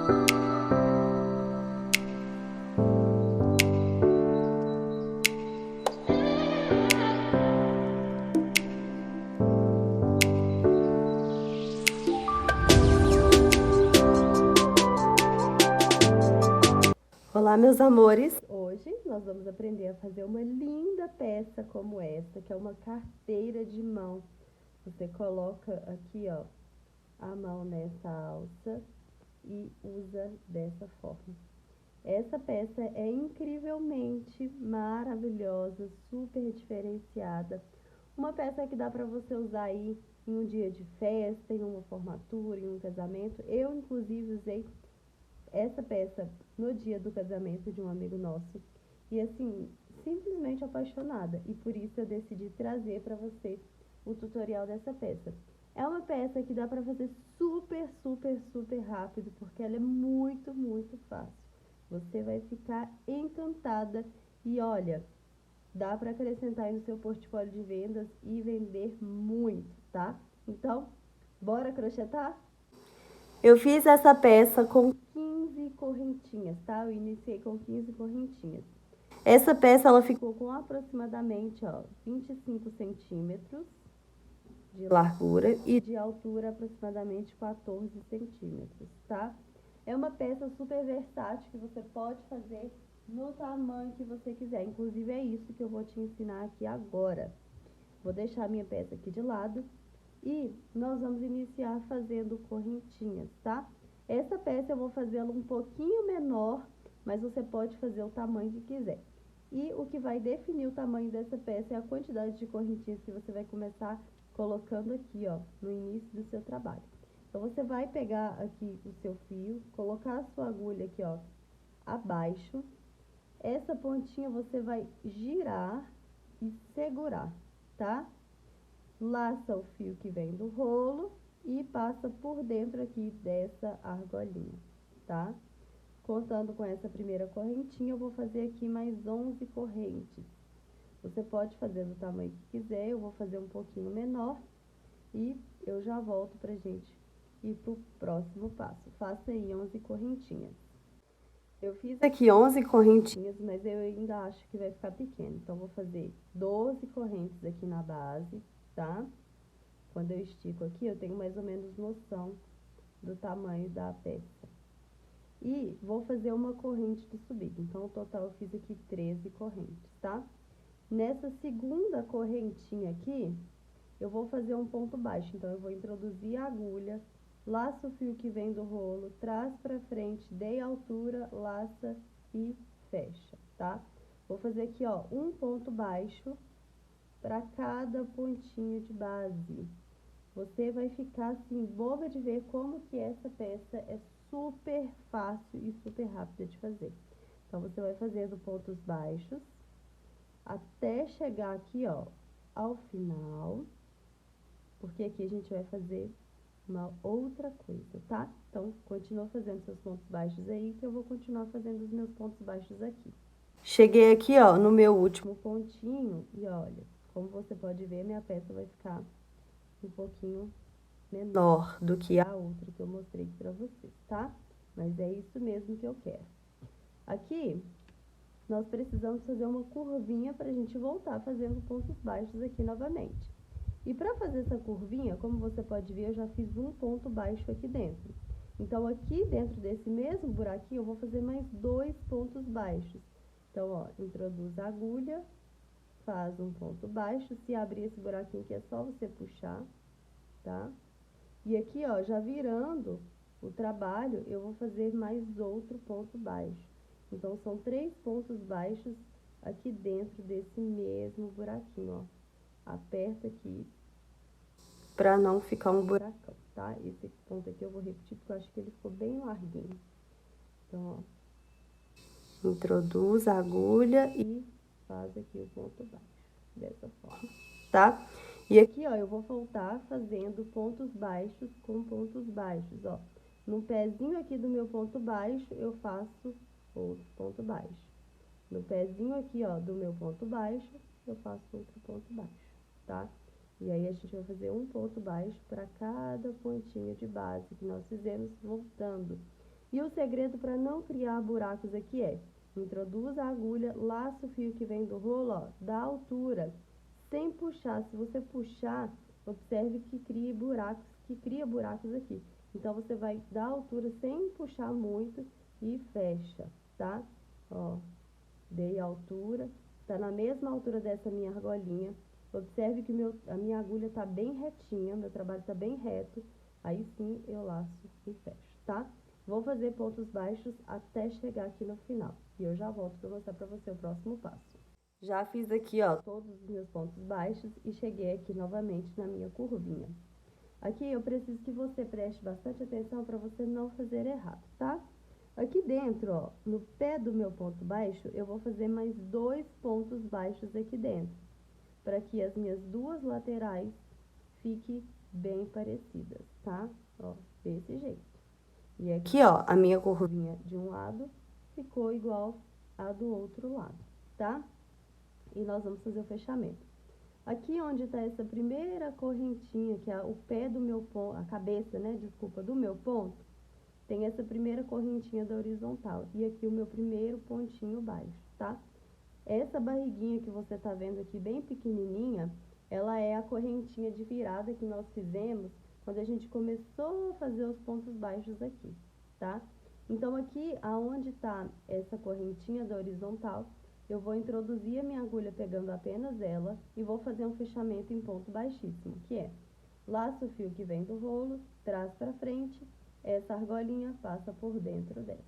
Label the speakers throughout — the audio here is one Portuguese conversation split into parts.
Speaker 1: Olá, meus amores! Hoje nós vamos aprender a fazer uma linda peça como essa, que é uma carteira de mão. Você coloca aqui, ó, a mão nessa alça e usa dessa forma. Essa peça é incrivelmente maravilhosa, super diferenciada. Uma peça que dá para você usar aí em um dia de festa, em uma formatura, em um casamento. Eu, inclusive, usei essa peça no dia do casamento de um amigo nosso e assim, simplesmente apaixonada, e por isso eu decidi trazer para você o tutorial dessa peça. É uma peça que dá para fazer super rápido, porque ela é muito fácil. Você vai ficar encantada e olha, dá para acrescentar aí no seu portfólio de vendas e vender muito, tá? Então, bora crochetar? Eu fiz essa peça com 15 correntinhas, tá? Eu iniciei com 15 correntinhas. Essa peça, ela ficou com aproximadamente, ó, 25 centímetros de largura e de altura aproximadamente 14 centímetros, tá? É uma peça super versátil que você pode fazer no tamanho que você quiser. Inclusive, é isso que eu vou te ensinar aqui agora. Vou deixar a minha peça aqui de lado. E nós vamos iniciar fazendo correntinhas, tá? Essa peça eu vou fazê-la um pouquinho menor, mas você pode fazer o tamanho que quiser. E o que vai definir o tamanho dessa peça é a quantidade de correntinhas que você vai começar colocando aqui, ó, no início do seu trabalho. Então, você vai pegar aqui o seu fio, colocar a sua agulha aqui, ó, abaixo. Essa pontinha você vai girar e segurar, tá? Laça o fio que vem do rolo e passa por dentro aqui dessa argolinha, tá? Contando com essa primeira correntinha, eu vou fazer aqui mais 11 correntes. Você pode fazer do tamanho que quiser, eu vou fazer um pouquinho menor e eu já volto pra gente ir pro próximo passo. Faça aí 11 correntinhas. Eu fiz aqui 11 correntinhas, mas eu ainda acho que vai ficar pequeno. Então, vou fazer 12 correntes aqui na base, tá? Quando eu estico aqui, eu tenho mais ou menos noção do tamanho da peça. E vou fazer uma corrente de subida. Então, no total, eu fiz aqui 13 correntes, tá? Nessa segunda correntinha aqui, eu vou fazer um ponto baixo. Então, eu vou introduzir a agulha, laço o fio que vem do rolo, traz pra frente, dei altura, laça e fecha, tá? Vou fazer aqui, ó, um ponto baixo para cada pontinho de base. Você vai ficar assim, boba de ver como que essa peça é super fácil e super rápida de fazer. Então, você vai fazendo pontos baixos até chegar aqui, ó, ao final, porque aqui a gente vai fazer uma outra coisa, tá? Então, continua fazendo seus pontos baixos aí, que eu vou continuar fazendo os meus pontos baixos aqui. Cheguei aqui, ó, no meu último pontinho e olha, como você pode ver, minha peça vai ficar um pouquinho menor do que a outra que eu mostrei pra vocês, tá? Mas é isso mesmo que eu quero. Aqui, nós precisamos fazer uma curvinha pra gente voltar fazendo pontos baixos aqui novamente. E pra fazer essa curvinha, como você pode ver, eu já fiz um ponto baixo aqui dentro. Então, aqui dentro desse mesmo buraquinho, eu vou fazer mais 2 pontos baixos. Então, ó, introduz a agulha, faz um ponto baixo. Se abrir esse buraquinho aqui, é só você puxar, tá? E aqui, ó, já virando o trabalho, eu vou fazer mais outro ponto baixo. Então, são 3 pontos baixos aqui dentro desse mesmo buraquinho, ó. Aperta aqui pra não ficar um buracão, tá? Esse ponto aqui eu vou repetir porque eu acho que ele ficou bem larguinho. Então, ó, introduz a agulha e faz aqui o ponto baixo, dessa forma, tá? E aqui, ó, eu vou voltar fazendo pontos baixos com pontos baixos, ó. No pezinho aqui do meu ponto baixo, eu faço outro ponto baixo. No pezinho aqui, ó, do meu ponto baixo, eu faço outro ponto baixo, tá? E aí, a gente vai fazer um ponto baixo para cada pontinho de base que nós fizemos, voltando. E o segredo para não criar buracos aqui é: introduz a agulha, laça o fio que vem do rolo, ó, da altura, sem puxar. Se você puxar, observe que cria buracos aqui. Então, você vai dar altura sem puxar muito e fecha, tá? Ó, dei altura, tá na mesma altura dessa minha argolinha. Observe que a minha agulha tá bem retinha, meu trabalho tá bem reto. Aí sim, eu laço e fecho, tá? Vou fazer pontos baixos até chegar aqui no final. E eu já volto para mostrar para você o próximo passo. Já fiz aqui, ó, todos os meus pontos baixos e cheguei aqui novamente na minha curvinha. Aqui eu preciso que você preste bastante atenção para você não fazer errado, tá? Aqui dentro, ó, no pé do meu ponto baixo, eu vou fazer mais 2 pontos baixos aqui dentro, para que as minhas duas laterais fiquem bem parecidas, tá? Ó, desse jeito. E aqui, ó, a minha curvinha de um lado ficou igual a do outro lado, tá? E nós vamos fazer o fechamento. Aqui onde está essa primeira correntinha, que é o pé do meu ponto, a cabeça, né, desculpa, do meu ponto, tem essa primeira correntinha da horizontal. E aqui o meu primeiro pontinho baixo, tá? Essa barriguinha que você tá vendo aqui, bem pequenininha, ela é a correntinha de virada que nós fizemos quando a gente começou a fazer os pontos baixos aqui, tá? Então, aqui, aonde tá essa correntinha da horizontal, eu vou introduzir a minha agulha pegando apenas ela e vou fazer um fechamento em ponto baixíssimo, que é: laço o fio que vem do rolo, traz pra frente, essa argolinha passa por dentro dessa,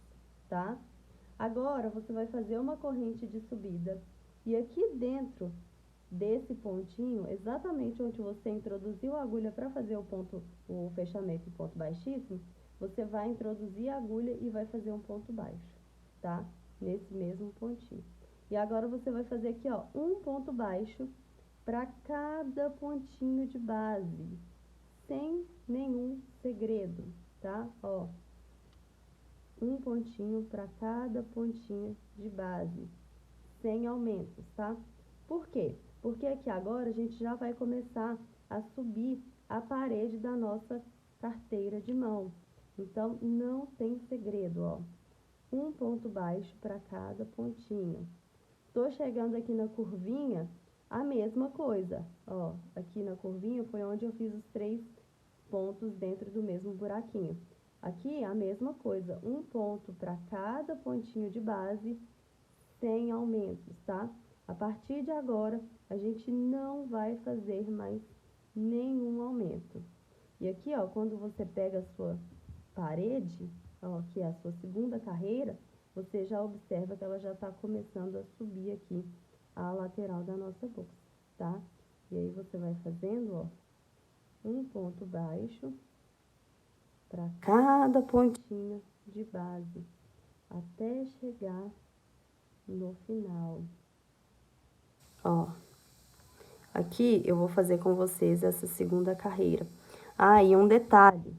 Speaker 1: tá? Agora, você vai fazer uma corrente de subida e aqui dentro desse pontinho, exatamente onde você introduziu a agulha para fazer o fechamento em ponto baixíssimo, você vai introduzir a agulha e vai fazer um ponto baixo, tá? Nesse mesmo pontinho. E agora você vai fazer aqui, ó, um ponto baixo para cada pontinho de base, sem nenhum segredo, tá? Ó, um pontinho para cada pontinho de base, sem aumentos, tá? Por quê? Porque aqui agora a gente já vai começar a subir a parede da nossa carteira de mão. Então, não tem segredo, ó. Um ponto baixo para cada pontinho. Tô chegando aqui na curvinha, a mesma coisa, ó. Aqui na curvinha foi onde eu fiz os 3 pontos dentro do mesmo buraquinho. Aqui a mesma coisa, um ponto para cada pontinho de base, sem aumentos, tá? A partir de agora, a gente não vai fazer mais nenhum aumento. E aqui, ó, quando você pega a sua parede, ó, que é a sua segunda carreira, você já observa que ela já tá começando a subir aqui a lateral da nossa bolsa, tá? E aí você vai fazendo, ó, um ponto baixo para cada pontinho de base, até chegar no final. Ó, aqui eu vou fazer com vocês essa segunda carreira. Ah, e um detalhe.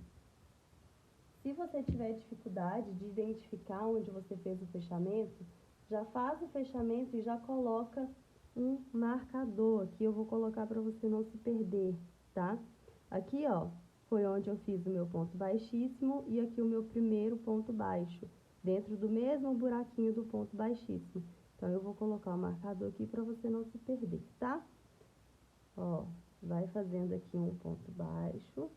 Speaker 1: Se você tiver dificuldade de identificar onde você fez o fechamento, já faz o fechamento e já coloca um marcador. Aqui eu vou colocar para você não se perder, tá? Aqui, ó, foi onde eu fiz o meu ponto baixíssimo e aqui o meu primeiro ponto baixo, dentro do mesmo buraquinho do ponto baixíssimo. Então, eu vou colocar o marcador aqui para você não se perder, tá? Ó, vai fazendo aqui um ponto baixo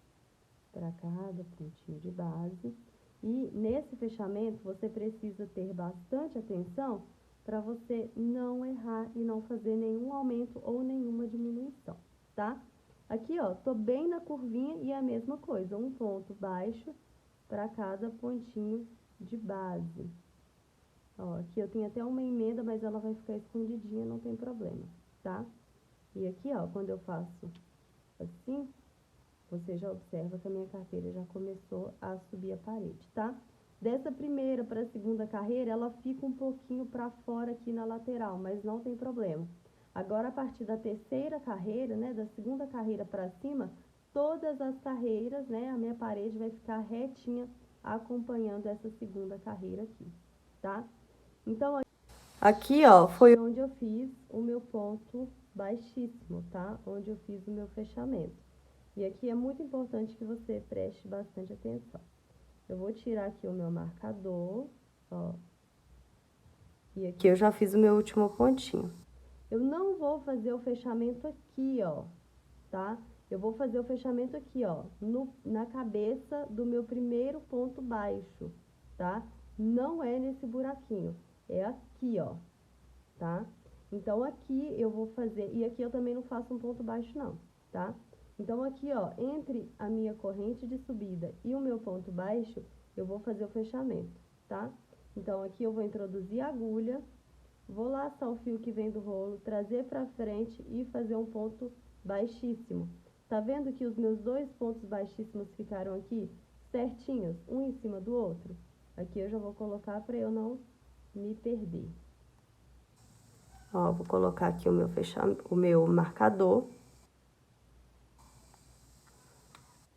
Speaker 1: para cada pontinho de base. E nesse fechamento, você precisa ter bastante atenção para você não errar e não fazer nenhum aumento ou nenhuma diminuição, tá? Aqui, ó, tô bem na curvinha e é a mesma coisa, um ponto baixo para cada pontinho de base. Ó, aqui eu tenho até uma emenda, mas ela vai ficar escondidinha, não tem problema, tá? E aqui, ó, quando eu faço assim, você já observa que a minha carteira já começou a subir a parede, tá? Dessa primeira para a segunda carreira, ela fica um pouquinho para fora aqui na lateral, mas não tem problema. Agora, a partir da terceira carreira, né, da segunda carreira para cima, todas as carreiras, né, a minha parede vai ficar retinha acompanhando essa segunda carreira aqui, tá? Então, aqui, ó, foi onde eu fiz o meu ponto baixíssimo, tá? Onde eu fiz o meu fechamento. E aqui é muito importante que você preste bastante atenção. eu vou tirar aqui o meu marcador, ó. E aqui eu já fiz o meu último pontinho. Eu não vou fazer o fechamento aqui, ó, tá? Eu vou fazer o fechamento aqui, ó, na cabeça do meu primeiro ponto baixo, tá? Não é nesse buraquinho, é aqui, ó, tá? Então, aqui eu vou fazer, e aqui eu também não faço um ponto baixo, não, tá? Então, aqui, ó, entre a minha corrente de subida e o meu ponto baixo, eu vou fazer o fechamento, tá? Então, aqui eu vou introduzir a agulha, vou laçar o fio que vem do rolo, trazer pra frente e fazer um ponto baixíssimo. Tá vendo que os meus dois pontos baixíssimos ficaram aqui certinhos, um em cima do outro? Aqui eu já vou colocar para eu não me perder. Ó, vou colocar aqui o meu marcador.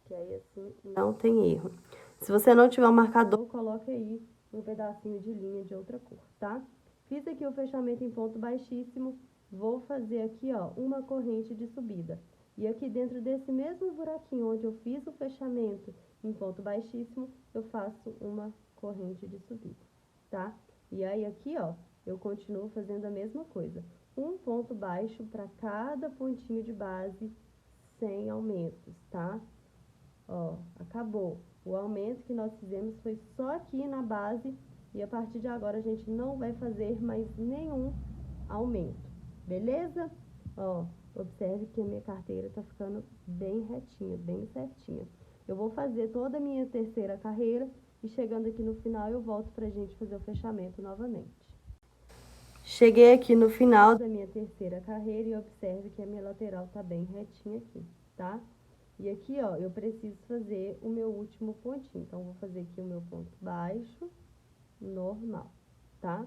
Speaker 1: Que aí assim não tem erro. Se você não tiver um marcador, coloque aí um pedacinho de linha de outra cor, tá? Fiz aqui o fechamento em ponto baixíssimo, vou fazer aqui, ó, uma corrente de subida. E aqui dentro desse mesmo buraquinho onde eu fiz o fechamento em ponto baixíssimo, eu faço uma corrente de subida, tá? E aí aqui, ó, eu continuo fazendo a mesma coisa. Um ponto baixo para cada pontinho de base sem aumentos, tá? Ó, acabou. O aumento que nós fizemos foi só aqui na base e a partir de agora a gente não vai fazer mais nenhum aumento, beleza? Ó, observe que a minha carteira tá ficando bem retinha, bem certinha. Eu vou fazer toda a minha terceira carreira e chegando aqui no final eu volto pra gente fazer o fechamento novamente. Cheguei aqui no final da minha terceira carreira e observe que a minha lateral tá bem retinha aqui, tá? E aqui, ó, eu preciso fazer o meu último pontinho. Então, vou fazer aqui o meu ponto baixo, normal, tá?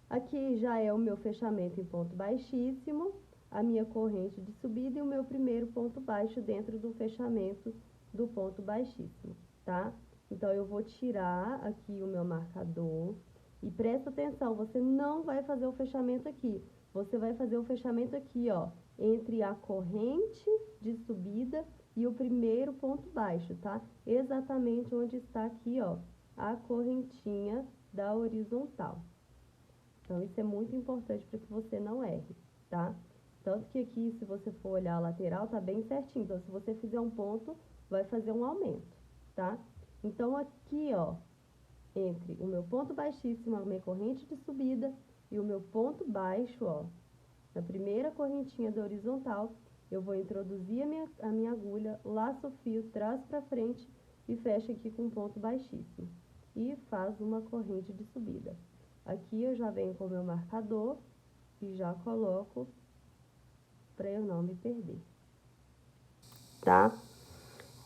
Speaker 1: Aqui já é o meu fechamento em ponto baixíssimo, a minha corrente de subida e o meu primeiro ponto baixo dentro do fechamento do ponto baixíssimo, tá? Então, eu vou tirar aqui o meu marcador e presta atenção, você não vai fazer o fechamento aqui. Você vai fazer o fechamento aqui, ó, entre a corrente de subida e o primeiro ponto baixo, tá? Exatamente onde está aqui, ó, a correntinha da horizontal. Então, isso é muito importante para que você não erre, tá? Tanto que aqui, se você for olhar a lateral, tá bem certinho. Então, se você fizer um ponto, vai fazer um aumento, tá? Então, aqui, ó, entre o meu ponto baixíssimo, a minha corrente de subida, e o meu ponto baixo, ó, na primeira correntinha da horizontal, eu vou introduzir a minha agulha, laço o fio, traço para frente e fecho aqui com um ponto baixíssimo. E faz uma corrente de subida. Aqui eu já venho com o meu marcador e já coloco para eu não me perder. Tá?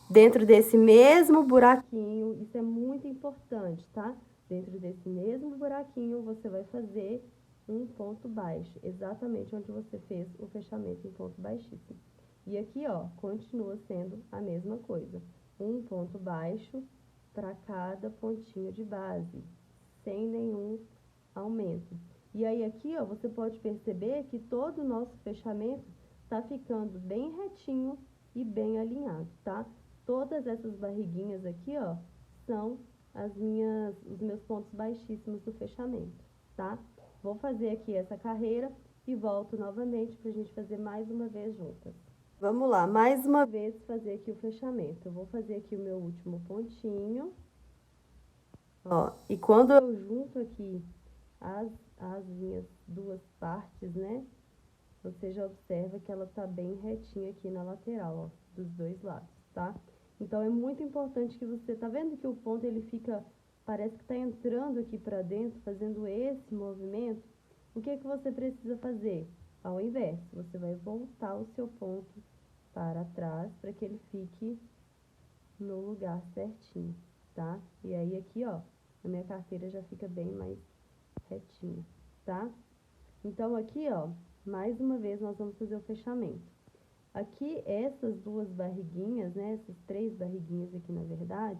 Speaker 1: Dentro desse mesmo buraquinho, isso é muito importante, tá? Dentro desse mesmo buraquinho, você vai fazer um ponto baixo, exatamente onde você fez o fechamento em ponto baixíssimo. E aqui, ó, continua sendo a mesma coisa. Um ponto baixo para cada pontinho de base, sem nenhum aumento. E aí aqui, ó, você pode perceber que todo o nosso fechamento tá ficando bem retinho e bem alinhado, tá? Todas essas barriguinhas aqui, ó, são os meus pontos baixíssimos do fechamento, tá? Vou fazer aqui essa carreira e volto novamente pra gente fazer mais uma vez juntas. Vamos lá, mais uma vez fazer aqui o fechamento. Eu vou fazer aqui o meu último pontinho. Ó, e quando eu junto aqui as minhas duas partes, né? Você já observa que ela tá bem retinha aqui na lateral, ó, dos dois lados, tá? Então, é muito importante que você, tá vendo que o ponto ele fica, parece que tá entrando aqui pra dentro, fazendo esse movimento? O que que você precisa fazer? Ao inverso, você vai voltar o seu ponto para trás, para que ele fique no lugar certinho, tá? E aí, aqui, ó, a minha carteira já fica bem mais retinha, tá? Então, aqui, ó, mais uma vez nós vamos fazer o fechamento. Aqui, essas duas barriguinhas, né, essas três barriguinhas aqui, na verdade,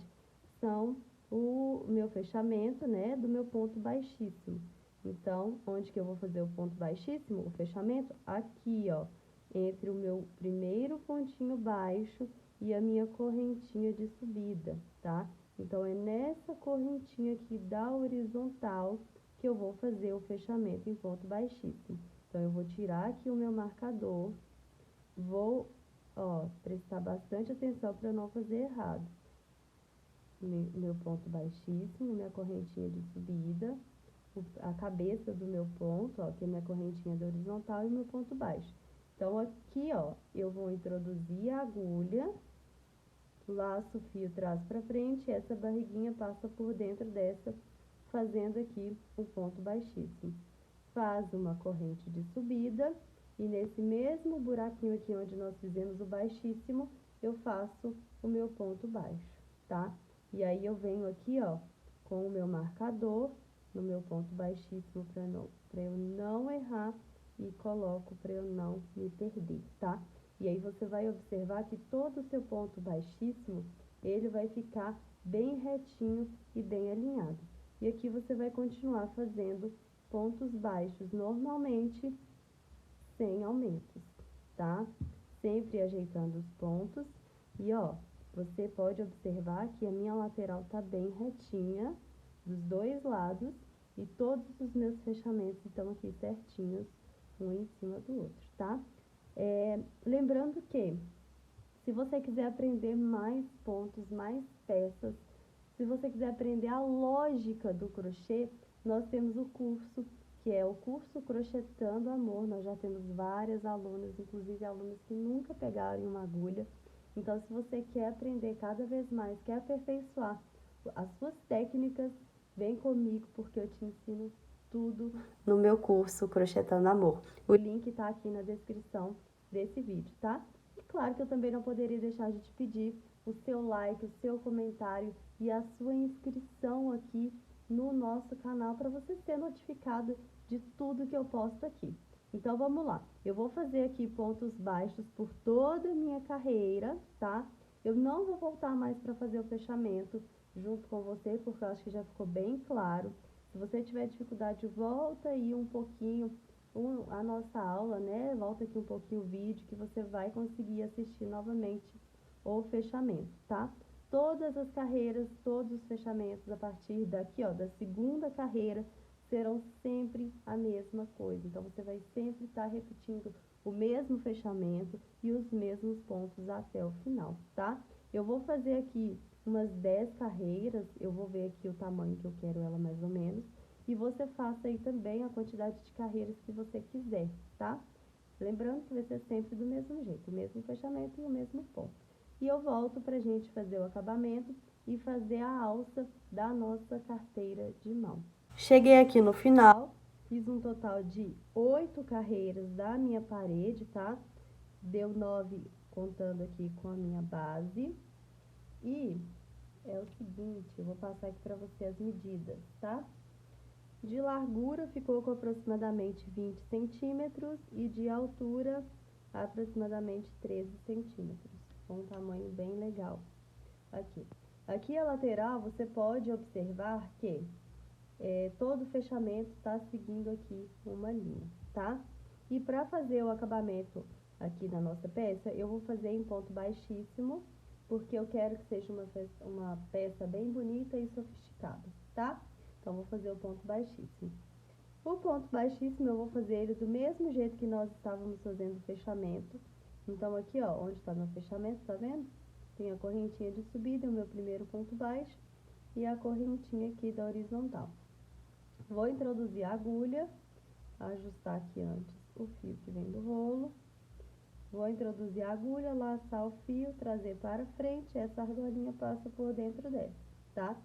Speaker 1: são o meu fechamento, né, do meu ponto baixíssimo. Então, onde que eu vou fazer o ponto baixíssimo? O fechamento aqui, ó, entre o meu primeiro pontinho baixo e a minha correntinha de subida, tá? Então, é nessa correntinha aqui da horizontal que eu vou fazer o fechamento em ponto baixíssimo. Então, eu vou tirar aqui o meu marcador, vou, ó, prestar bastante atenção para não fazer errado. Meu ponto baixíssimo, minha correntinha de subida, a cabeça do meu ponto, ó, que é minha correntinha da horizontal e meu ponto baixo. Então, aqui, ó, eu vou introduzir a agulha, laço o fio trás para frente, essa barriguinha passa por dentro dessa, fazendo aqui o ponto baixíssimo. Faz uma corrente de subida e nesse mesmo buraquinho aqui onde nós fizemos o baixíssimo, eu faço o meu ponto baixo, tá? E aí eu venho aqui, ó, com o meu marcador no meu ponto baixíssimo para eu não errar e coloco para eu não me perder, tá? E aí você vai observar que todo o seu ponto baixíssimo, ele vai ficar bem retinho e bem alinhado. E aqui você vai continuar fazendo pontos baixos normalmente, sem aumentos, tá? Sempre ajeitando os pontos. E, ó, você pode observar que a minha lateral tá bem retinha dos dois lados e todos os meus fechamentos estão aqui certinhos, um em cima do outro, tá? Lembrando que, se você quiser aprender mais pontos, mais peças, se você quiser aprender a lógica do crochê, nós temos o curso, que é o curso Crochetando Amor. Nós já temos várias alunas, inclusive alunas que nunca pegaram uma agulha. Então, se você quer aprender cada vez mais, quer aperfeiçoar as suas técnicas, vem comigo, porque eu te ensino tudo no meu curso Crochetando Amor. O link está aqui na descrição desse vídeo, tá? E claro que eu também não poderia deixar de te pedir o seu like, o seu comentário e a sua inscrição aqui no nosso canal para você ser notificado de tudo que eu posto aqui. Então, vamos lá. Eu vou fazer aqui pontos baixos por toda a minha carreira, tá? Eu não vou voltar mais para fazer o fechamento junto com você, porque eu acho que já ficou bem claro. Se você tiver dificuldade, volta aí um pouquinho a nossa aula, né? Volta aqui um pouquinho o vídeo que você vai conseguir assistir novamente o fechamento, tá? Todas as carreiras, todos os fechamentos a partir daqui, ó, da segunda carreira, serão sempre a mesma coisa. Então, você vai sempre estar repetindo o mesmo fechamento e os mesmos pontos até o final, tá? Eu vou fazer aqui umas 10 carreiras, eu vou ver aqui o tamanho que eu quero ela mais ou menos, e você faça aí também a quantidade de carreiras que você quiser, tá? Lembrando que vai ser sempre do mesmo jeito, o mesmo fechamento e o mesmo ponto. E eu volto pra gente fazer o acabamento e fazer a alça da nossa carteira de mão. Cheguei aqui no final, fiz um total de 8 carreiras da minha parede, tá? Deu 9 contando aqui com a minha base. E é o seguinte, eu vou passar aqui para você as medidas, tá? De largura ficou com aproximadamente 20 centímetros e de altura aproximadamente 13 centímetros. Um tamanho bem legal. Aqui a lateral você pode observar que todo o fechamento está seguindo aqui uma linha, tá? E para fazer o acabamento aqui da nossa peça, eu vou fazer em ponto baixíssimo, porque eu quero que seja uma peça bem bonita e sofisticada, tá? Então, vou fazer o ponto baixíssimo. O ponto baixíssimo, eu vou fazer ele do mesmo jeito que nós estávamos fazendo o fechamento. Então, aqui, ó, onde está meu fechamento, tá vendo? Tem a correntinha de subida, o meu primeiro ponto baixo, e a correntinha aqui da horizontal. Vou introduzir a agulha, ajustar aqui antes o fio que vem do rolo. Vou introduzir a agulha, laçar o fio, trazer para frente, essa argolinha passa por dentro dela, tá?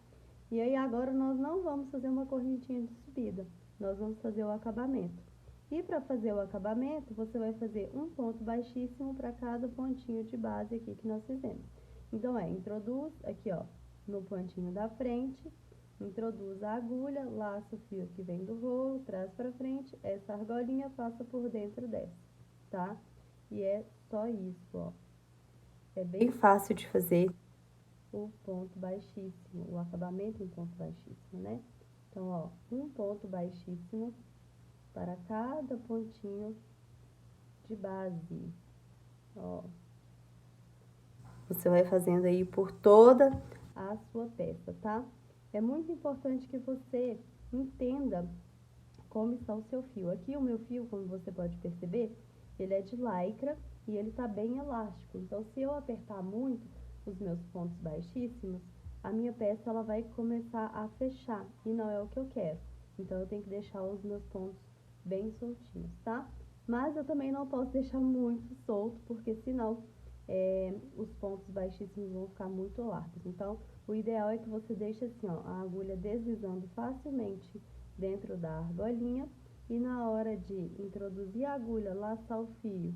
Speaker 1: E aí agora nós não vamos fazer uma correntinha de subida, nós vamos fazer o acabamento. E para fazer o acabamento, você vai fazer um ponto baixíssimo para cada pontinho de base aqui que nós fizemos. Então, introduz aqui, ó, no pontinho da frente, introduz a agulha, laça o fio que vem do rolo, traz para frente, essa argolinha passa por dentro dessa, tá? E é só isso, ó. É bem fácil de fazer o ponto baixíssimo, o acabamento em ponto baixíssimo, né? Então, ó, um ponto baixíssimo para cada pontinho de base, ó. Você vai fazendo aí por toda a sua peça, tá? É muito importante que você entenda como está o seu fio. Aqui o meu fio, como você pode perceber, ele é de lycra e ele tá bem elástico. Então, se eu apertar muito os meus pontos baixíssimos, a minha peça ela vai começar a fechar e não é o que eu quero. Então, eu tenho que deixar os meus pontos bem soltinhos, tá? Mas eu também não posso deixar muito solto, porque senão os pontos baixíssimos vão ficar muito largos. Então, o ideal é que você deixe assim, ó, a agulha deslizando facilmente dentro da argolinha e na hora de introduzir a agulha, laçar o fio,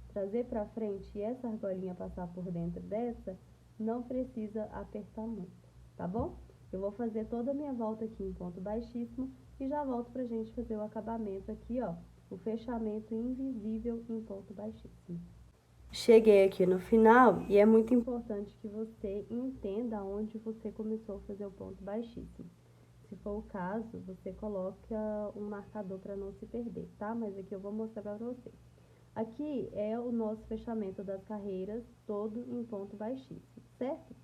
Speaker 1: trazer para frente e essa argolinha passar por dentro dessa, não precisa apertar muito, tá bom? Eu vou fazer toda a minha volta aqui em ponto baixíssimo e já volto pra gente fazer o acabamento aqui, ó, o fechamento invisível em ponto baixíssimo. Cheguei aqui no final e é muito importante que você entenda onde você começou a fazer o ponto baixíssimo. Se for o caso, você coloca um marcador para não se perder, tá? Mas aqui eu vou mostrar para você. Aqui é o nosso fechamento das carreiras, todo em ponto baixíssimo, certo?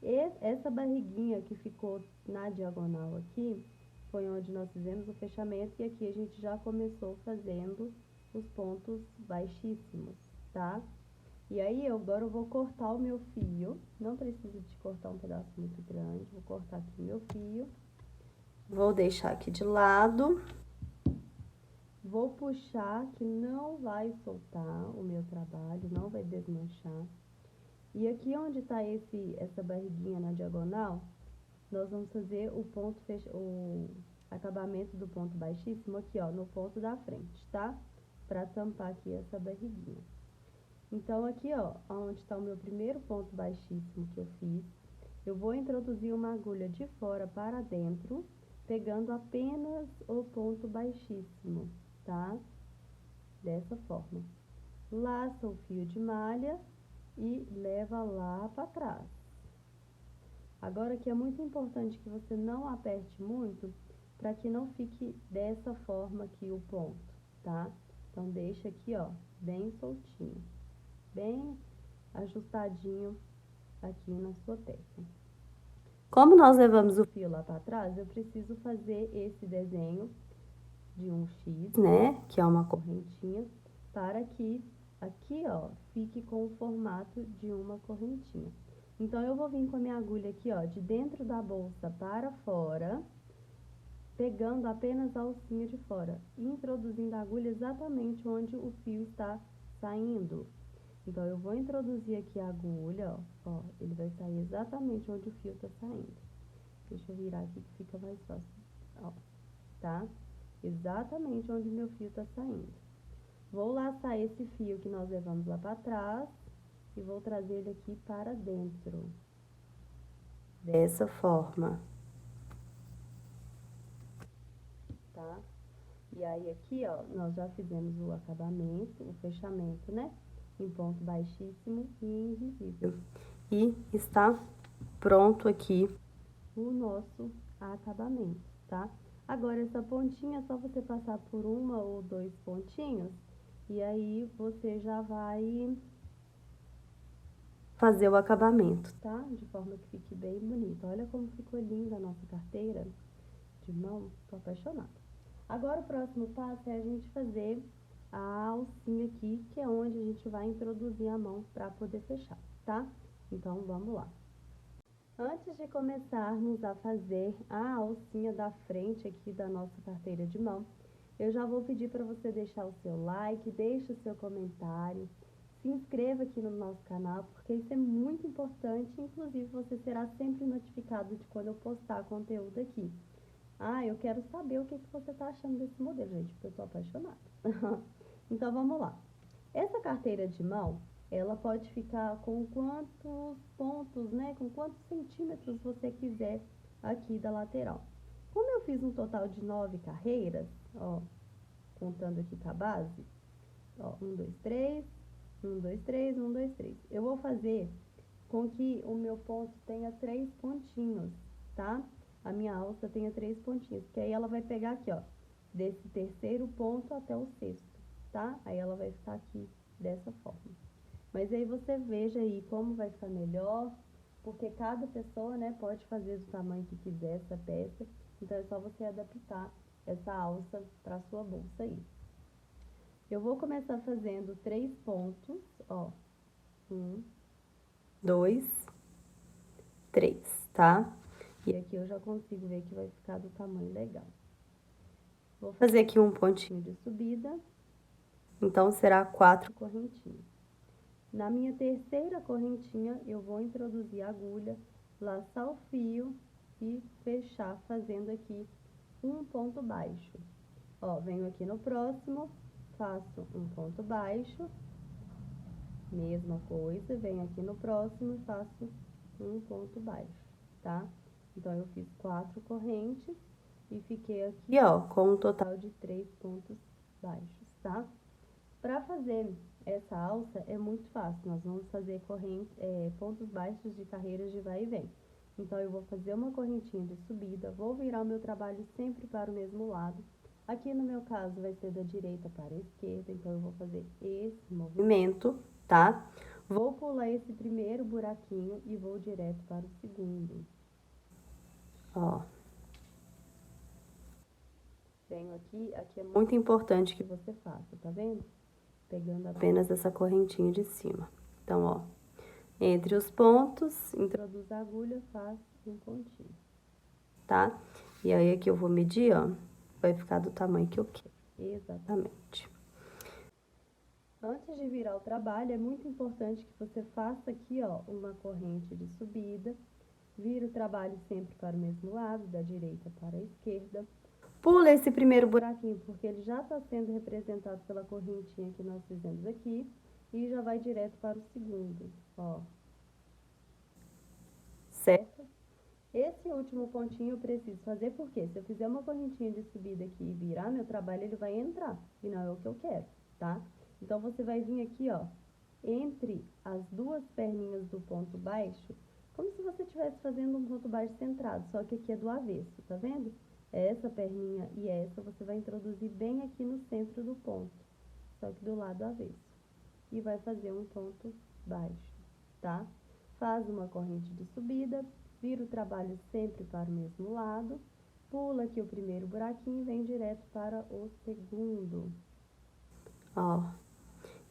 Speaker 1: E essa barriguinha que ficou na diagonal aqui, foi onde nós fizemos o fechamento e aqui a gente já começou fazendo os pontos baixíssimos, tá? E aí, agora eu vou cortar o meu fio, não precisa de cortar um pedaço muito grande, vou cortar aqui meu fio. Vou deixar aqui de lado. Vou puxar, que não vai soltar o meu trabalho, não vai desmanchar. E aqui onde tá essa barriguinha na diagonal, nós vamos fazer o acabamento do ponto baixíssimo aqui, ó, no ponto da frente, tá? Pra tampar aqui essa barriguinha. Então, aqui, ó, onde tá o meu primeiro ponto baixíssimo que eu fiz, eu vou introduzir uma agulha de fora para dentro, pegando apenas o ponto baixíssimo, tá? Dessa forma. Laça o fio de malha e leva lá para trás. Agora aqui é muito importante que você não aperte muito, para que não fique dessa forma aqui o ponto, tá? Então, deixa aqui, ó, bem soltinho, bem ajustadinho aqui na sua peça. Como nós levamos o fio lá para trás, eu preciso fazer esse desenho de um X, né, que é uma correntinha, para que aqui, ó, fique com o formato de uma correntinha. Então, eu vou vir com a minha agulha aqui, ó, de dentro da bolsa para fora, pegando apenas a alcinha de fora, e introduzindo a agulha exatamente onde o fio está saindo. Então, eu vou introduzir aqui a agulha, ó, ele vai sair exatamente onde o fio está saindo. Deixa eu virar aqui que fica mais fácil, ó, tá? Exatamente onde o meu fio tá saindo. Vou laçar esse fio que nós levamos lá para trás e vou trazer ele aqui para dentro. Dessa forma. Tá? E aí aqui, ó, nós já fizemos o acabamento, o fechamento, né? Em ponto baixíssimo e invisível. E está pronto aqui o nosso acabamento, tá? Agora, essa pontinha é só você passar por uma ou dois pontinhos e aí você já vai fazer o acabamento, tá? De forma que fique bem bonito. Olha como ficou linda a nossa carteira de mão, tô apaixonada. Agora, o próximo passo é a gente fazer a alcinha aqui, que é onde a gente vai introduzir a mão para poder fechar, tá? Então, vamos lá. Antes de começarmos a fazer a alcinha da frente aqui da nossa carteira de mão, eu já vou pedir para você deixar o seu like, deixe o seu comentário, se inscreva aqui no nosso canal, porque isso é muito importante, inclusive você será sempre notificado de quando eu postar conteúdo aqui. Ah, eu quero saber o que você está achando desse modelo, gente, porque eu tô apaixonada. Então, vamos lá. Essa carteira de mão, ela pode ficar com quantos pontos, né? Com quantos centímetros você quiser aqui da lateral. Como eu fiz um total de 9 carreiras, ó, contando aqui com a base, ó, 1, 2, 3, 1, 2, 3, 1, 2, 3. Eu vou fazer com que o meu ponto tenha 3 pontinhos, tá? A minha alça tenha 3 pontinhos, que aí ela vai pegar aqui, ó, desse terceiro ponto até o sexto, tá? Aí ela vai ficar aqui dessa forma. Mas aí você veja aí como vai ficar melhor, porque cada pessoa, né, pode fazer do tamanho que quiser essa peça, então é só você adaptar essa alça para sua bolsa aí. Eu vou começar fazendo 3 pontos, ó, 1, 2, 3, tá? E aqui eu já consigo ver que vai ficar do tamanho legal. Vou fazer aqui um pontinho de subida, então será 4 correntinhas. Na minha terceira correntinha, eu vou introduzir a agulha, laçar o fio e fechar fazendo aqui um ponto baixo. Ó, venho aqui no próximo, faço um ponto baixo, mesma coisa, venho aqui no próximo e faço um ponto baixo, tá? Então, eu fiz 4 correntes e fiquei aqui, ó, com um total de 3 pontos baixos, tá? Para fazer essa alça é muito fácil, nós vamos fazer pontos baixos de carreiras de vai e vem. Então, eu vou fazer uma correntinha de subida, vou virar o meu trabalho sempre para o mesmo lado. Aqui no meu caso vai ser da direita para a esquerda, então eu vou fazer esse movimento, tá? Vou pular esse primeiro buraquinho e vou direto para o segundo. Ó. Venho aqui é muito importante que você faça, tá vendo? Pegando apenas essa correntinha de cima. Então, ó, entre os pontos, introduz a agulha, faz um pontinho, tá? E aí, aqui eu vou medir, ó, vai ficar do tamanho que eu quero. Exatamente. Antes de virar o trabalho, é muito importante que você faça aqui, ó, uma corrente de subida, vira o trabalho sempre para o mesmo lado, da direita para a esquerda. Pula esse primeiro buraquinho, porque ele já está sendo representado pela correntinha que nós fizemos aqui, e já vai direto para o segundo, ó. Certo? Esse último pontinho eu preciso fazer, porque se eu fizer uma correntinha de subida aqui e virar meu trabalho, ele vai entrar, e não é o que eu quero, tá? Então, você vai vir aqui, ó, entre as duas perninhas do ponto baixo, como se você estivesse fazendo um ponto baixo centrado, só que aqui é do avesso, tá vendo? Essa perninha e essa você vai introduzir bem aqui no centro do ponto, só que do lado avesso. E vai fazer um ponto baixo, tá? Faz uma corrente de subida, vira o trabalho sempre para o mesmo lado, pula aqui o primeiro buraquinho e vem direto para o segundo. Ó,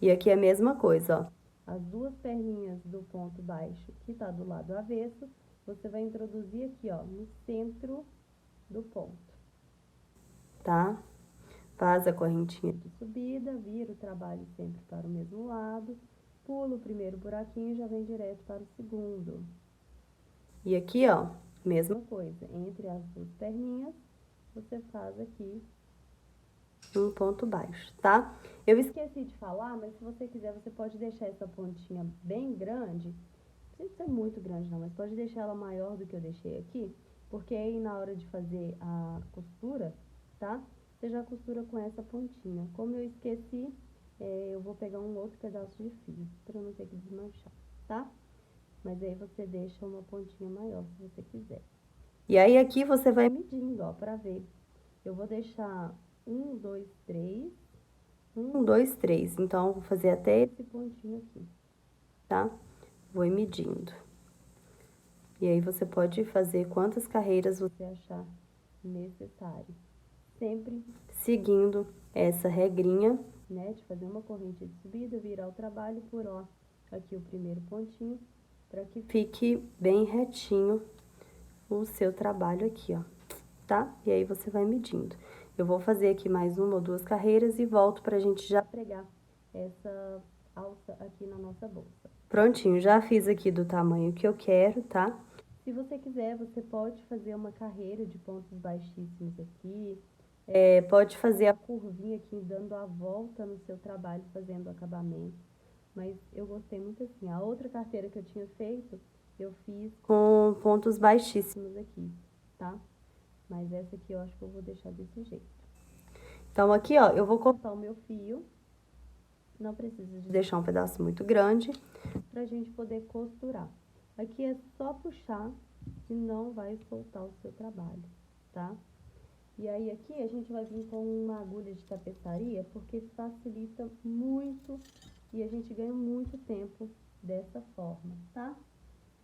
Speaker 1: e aqui é a mesma coisa, ó. As duas perninhas do ponto baixo que tá do lado avesso, você vai introduzir aqui, ó, no centro do ponto, tá? Faz a correntinha de subida, vira o trabalho sempre para o mesmo lado, pula o primeiro buraquinho e já vem direto para o segundo. E aqui, ó, mesma coisa, entre as duas perninhas, você faz aqui um ponto baixo, tá? Eu esqueci de falar, mas se você quiser, você pode deixar essa pontinha bem grande, não precisa ser muito grande não, mas pode deixar ela maior do que eu deixei aqui, porque aí na hora de fazer a costura, tá? Você já costura com essa pontinha. Como eu esqueci, eu vou pegar um outro pedaço de fio, para não ter que desmanchar, tá? Mas aí você deixa uma pontinha maior, se você quiser. E aí, aqui você vai medindo, ó, pra ver. Eu vou deixar 1, 2, 3, 1, 2, 3. Então, vou fazer até esse pontinho aqui, tá? Vou ir medindo. E aí, você pode fazer quantas carreiras você achar necessário. Sempre seguindo essa regrinha, né? De fazer uma corrente de subida, virar o trabalho por, ó, aqui o primeiro pontinho, para que fique bem retinho o seu trabalho aqui, ó, tá? E aí, você vai medindo. Eu vou fazer aqui mais uma ou duas carreiras e volto pra gente já pregar essa alça aqui na nossa bolsa. Prontinho, já fiz aqui do tamanho que eu quero, tá? Se você quiser, você pode fazer uma carreira de pontos baixíssimos aqui, pode fazer a curvinha aqui, dando a volta no seu trabalho, fazendo o acabamento. Mas eu gostei muito assim. A outra carteira que eu tinha feito, eu fiz com pontos baixíssimos aqui, tá? Mas essa aqui eu acho que eu vou deixar desse jeito. Então, aqui, ó, eu vou cortar o meu fio. Não precisa de deixar um pedaço muito grande, pra gente poder costurar. Aqui é só puxar e não vai soltar o seu trabalho, tá? E aí, aqui a gente vai vir com uma agulha de tapeçaria, porque facilita muito e a gente ganha muito tempo dessa forma, tá?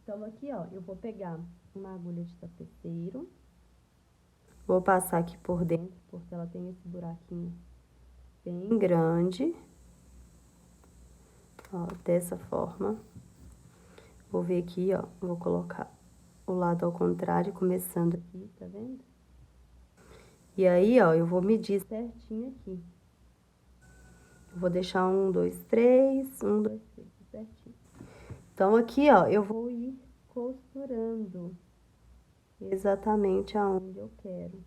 Speaker 1: Então, aqui, ó, eu vou pegar uma agulha de tapeceiro. Vou passar aqui por dentro, porque ela tem esse buraquinho bem grande. Ó, dessa forma. Vou vir aqui, ó, vou colocar o lado ao contrário, começando aqui, tá vendo? E aí, ó, eu vou medir certinho aqui. Vou deixar 1, 2, 3, 1, 2, 3, certinho. Então, aqui, ó, eu vou ir costurando exatamente aonde eu quero.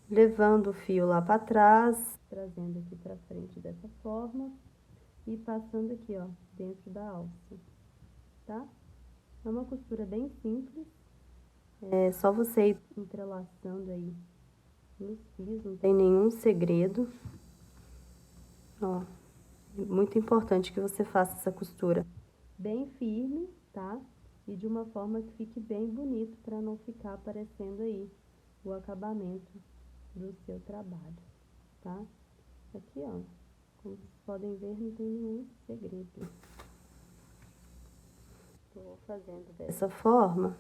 Speaker 1: Levando o fio lá pra trás, trazendo aqui pra frente dessa forma. E passando aqui, ó, dentro da alça, tá? É uma costura bem simples. É só você ir entrelaçando aí nos fios, não tem nenhum segredo. Ó, muito importante que você faça essa costura bem firme, tá? E de uma forma que fique bem bonito, para não ficar aparecendo aí o acabamento do seu trabalho, tá? Aqui, ó, como vocês podem ver, não tem nenhum segredo. Tô fazendo dessa forma.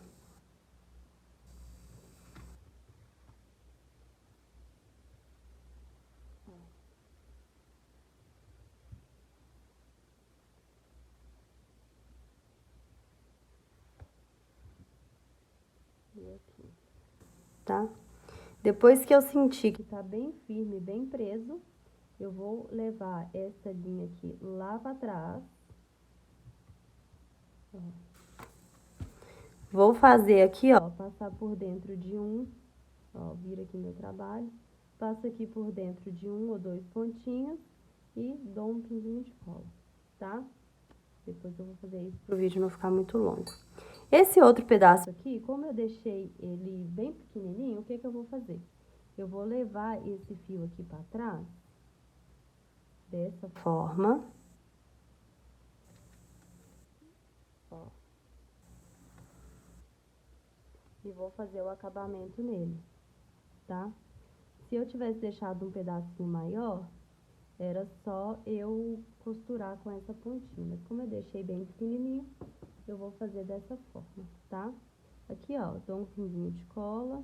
Speaker 1: Aqui, tá? Depois que eu sentir que tá bem firme, bem preso, eu vou levar essa linha aqui lá pra trás. Ó. Vou fazer aqui, ó, passar por dentro de ó, vira aqui meu trabalho, passo aqui por dentro de 1 ou 2 pontinhos e dou um pinguinho de cola, tá? Depois eu vou fazer isso pro vídeo não ficar muito longo. Esse outro pedaço aqui, como eu deixei ele bem pequenininho, o que que eu vou fazer? Eu vou levar esse fio aqui pra trás, dessa forma. Ó. E vou fazer o acabamento nele, tá? Se eu tivesse deixado um pedacinho maior, era só eu costurar com essa pontinha. Mas como eu deixei bem pequenininho, eu vou fazer dessa forma, tá? Aqui, ó, dou um pinguinho de cola,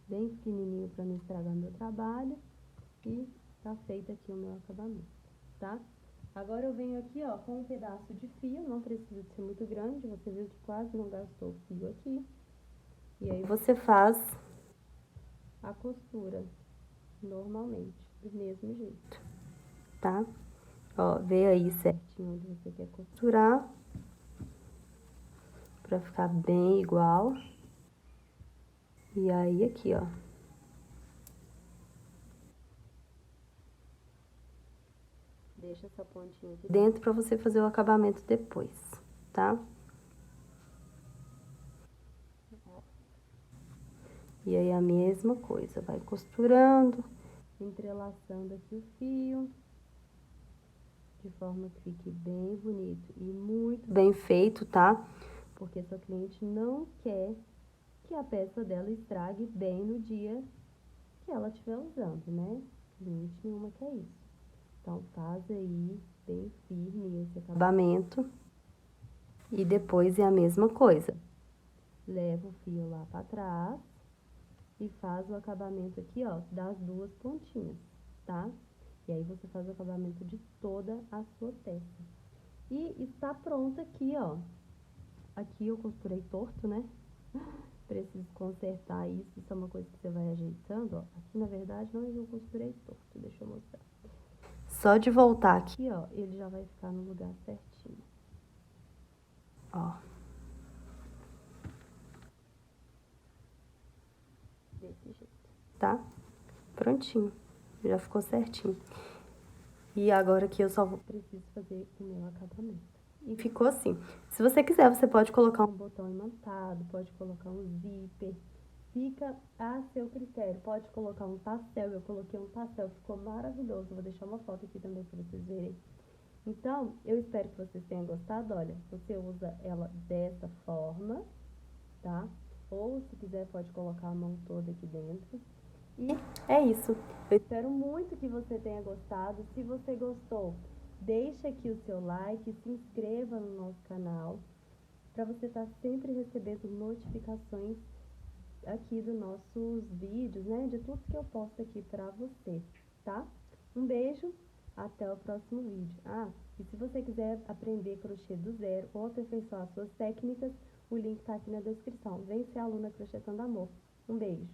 Speaker 1: bem pequenininho para não estragar meu trabalho. E tá feito aqui o meu acabamento, tá? Agora eu venho aqui, ó, com um pedaço de fio, não precisa de ser muito grande, você viu que quase não gastou fio aqui. E aí você faz a costura normalmente, do mesmo jeito, tá? Ó, vê aí certinho onde você quer costurar, pra ficar bem igual. E aí aqui, ó. Deixa essa pontinha aqui dentro pra você fazer o acabamento depois, tá? E aí a mesma coisa, vai costurando, entrelaçando aqui o fio, de forma que fique bem bonito e muito bem feito, tá? Porque sua cliente não quer que a peça dela estrague bem no dia que ela estiver usando, né? Cliente nenhuma quer isso. Então, faz aí bem firme esse acabamento. E depois é a mesma coisa. Leva o fio lá pra trás e faz o acabamento aqui, ó, das duas pontinhas, tá? E aí você faz o acabamento de toda a sua peça. E está pronta aqui, ó. Aqui eu costurei torto, né? Preciso consertar isso. Isso é uma coisa que você vai ajeitando, ó. Aqui, na verdade, não, eu costurei torto. Deixa eu mostrar. Só de voltar aqui, ó, ele já vai ficar no lugar certinho. Ó. Desse jeito, tá? Prontinho. Já ficou certinho. E agora aqui eu só preciso fazer o meu acabamento. E ficou assim. Se você quiser, você pode colocar um botão imantado, pode colocar um zíper. Fica a seu critério. Pode colocar um tassel. Eu coloquei um tassel, ficou maravilhoso. Vou deixar uma foto aqui também para vocês verem. Então, eu espero que vocês tenham gostado. Olha, você usa ela dessa forma, tá? Ou, se quiser, pode colocar a mão toda aqui dentro. E é isso. Eu espero muito que você tenha gostado. Se você gostou, deixa aqui o seu like, se inscreva no nosso canal. para você estar sempre recebendo notificações aqui dos nossos vídeos, né? De tudo que eu posto aqui para você, tá? Um beijo, até o próximo vídeo. Ah, e se você quiser aprender crochê do zero ou aperfeiçoar suas técnicas, o link tá aqui na descrição. Vem ser aluna Crochetando Amor. Um beijo!